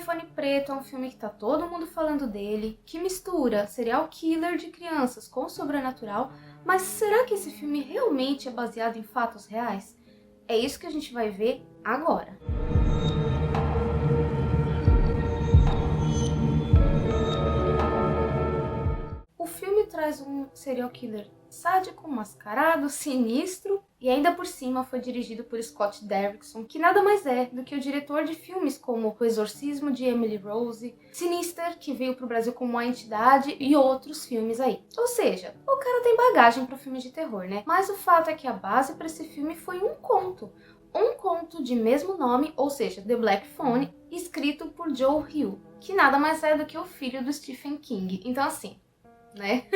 Telefone Preto é um filme que tá todo mundo falando dele, que mistura serial killer de crianças com sobrenatural, mas será que esse filme realmente é baseado em fatos reais? É isso que a gente vai ver agora. O filme traz um serial killer sádico, mascarado, sinistro e ainda por cima foi dirigido por Scott Derrickson, que nada mais é do que o diretor de filmes como O Exorcismo de Emily Rose, Sinister, que veio pro Brasil como A Entidade e outros filmes aí. Ou seja, o cara tem bagagem para filme de terror, né? Mas o fato é que a base para esse filme foi um conto de mesmo nome, ou seja, The Black Phone, escrito por Joe Hill, que nada mais é do que o filho do Stephen King. Então assim, né?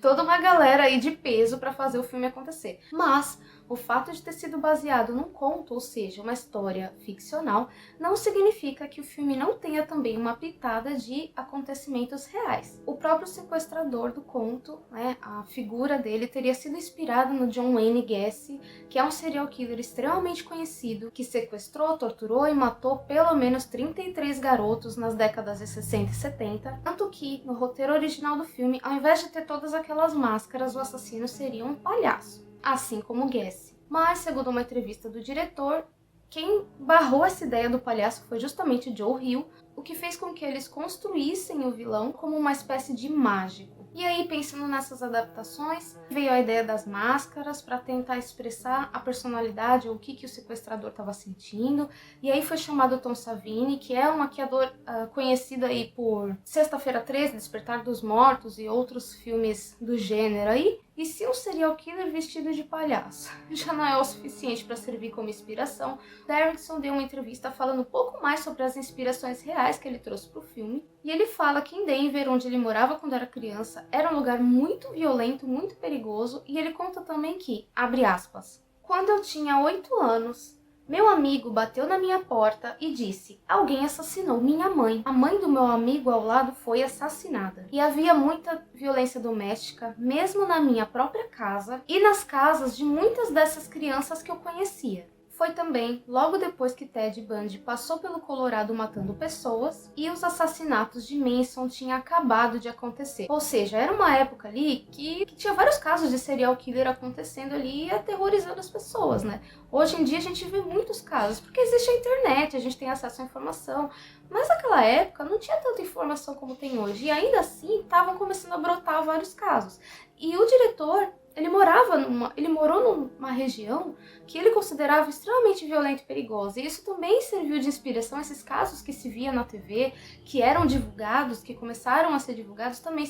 Toda uma galera aí de peso para fazer o filme acontecer. Mas o fato de ter sido baseado num conto, ou seja, uma história ficcional, não significa que o filme não tenha também uma pitada de acontecimentos reais. O próprio sequestrador do conto, né, a figura dele teria sido inspirada no John Wayne Gacy, que é um serial killer extremamente conhecido, que sequestrou, torturou e matou pelo menos 33 garotos nas décadas de 60 e 70, tanto que no roteiro original do filme, ao invés de ter todas aquelas máscaras, o assassino seria um palhaço, assim como Gacy. Mas, segundo uma entrevista do diretor, quem barrou essa ideia do palhaço foi justamente Joe Hill, o que fez com que eles construíssem o vilão como uma espécie de mágico. E aí, pensando nessas adaptações, veio a ideia das máscaras para tentar expressar a personalidade ou o que o sequestrador estava sentindo. E aí foi chamado Tom Savini, que é um maquiador conhecido aí por Sexta-feira 13, Despertar dos Mortos e outros filmes do gênero aí. E se um serial killer vestido de palhaço já não é o suficiente para servir como inspiração, Derrickson deu uma entrevista falando um pouco mais sobre as inspirações reais que ele trouxe para o filme. E ele fala que em Denver, onde ele morava quando era criança, era um lugar muito violento, muito perigoso. E ele conta também que, abre aspas, quando eu tinha 8 anos, meu amigo bateu na minha porta e disse: alguém assassinou minha mãe. A mãe do meu amigo ao lado foi assassinada. E havia muita violência doméstica, mesmo na minha própria casa e nas casas de muitas dessas crianças que eu conhecia. Foi também logo depois que Ted Bundy passou pelo Colorado matando pessoas e os assassinatos de Manson tinham acabado de acontecer. Ou seja, era uma época ali que tinha vários casos de serial killer acontecendo ali e aterrorizando as pessoas, né? Hoje em dia a gente vê muitos casos, porque existe a internet, a gente tem acesso à informação, mas naquela época não tinha tanta informação como tem hoje, e ainda assim estavam começando a brotar vários casos. E o diretor, ele morou numa região que ele considerava extremamente violenta e perigosa. E isso também serviu de inspiração. Esses casos que se via na TV, que eram divulgados, que começaram a ser divulgados, também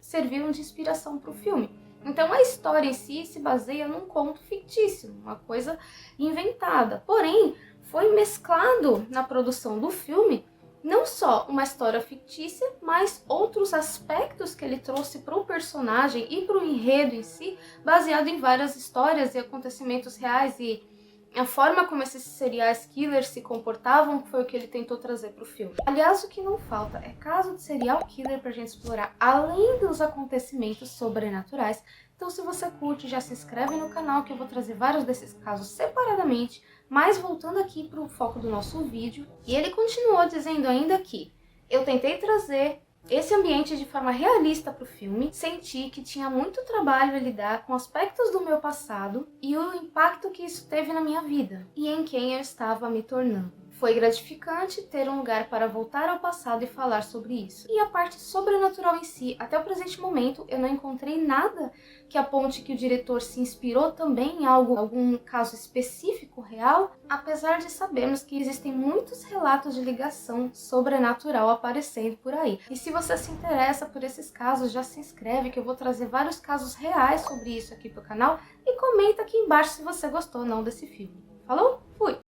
serviram de inspiração para o filme. Então a história em si se baseia num conto fictício, uma coisa inventada. Porém, foi mesclado na produção do filme não só uma história fictícia, mas outros aspectos que ele trouxe para o personagem e para o enredo em si, baseado em várias histórias e acontecimentos reais, e a forma como esses serial killers se comportavam foi o que ele tentou trazer para o filme. Aliás, o que não falta é caso de serial killer para a gente explorar além dos acontecimentos sobrenaturais. Então, se você curte, já se inscreve no canal que eu vou trazer vários desses casos separadamente. Mas voltando aqui para o foco do nosso vídeo, e ele continuou dizendo ainda que eu tentei trazer esse ambiente de forma realista para o filme, senti que tinha muito trabalho em lidar com aspectos do meu passado e o impacto que isso teve na minha vida e em quem eu estava me tornando. Foi gratificante ter um lugar para voltar ao passado e falar sobre isso. E a parte sobrenatural em si, até o presente momento, eu não encontrei nada que aponte que o diretor se inspirou também em algum caso específico real, apesar de sabermos que existem muitos relatos de ligação sobrenatural aparecendo por aí. E se você se interessa por esses casos, já se inscreve que eu vou trazer vários casos reais sobre isso aqui pro canal e comenta aqui embaixo se você gostou ou não desse filme. Falou? Fui!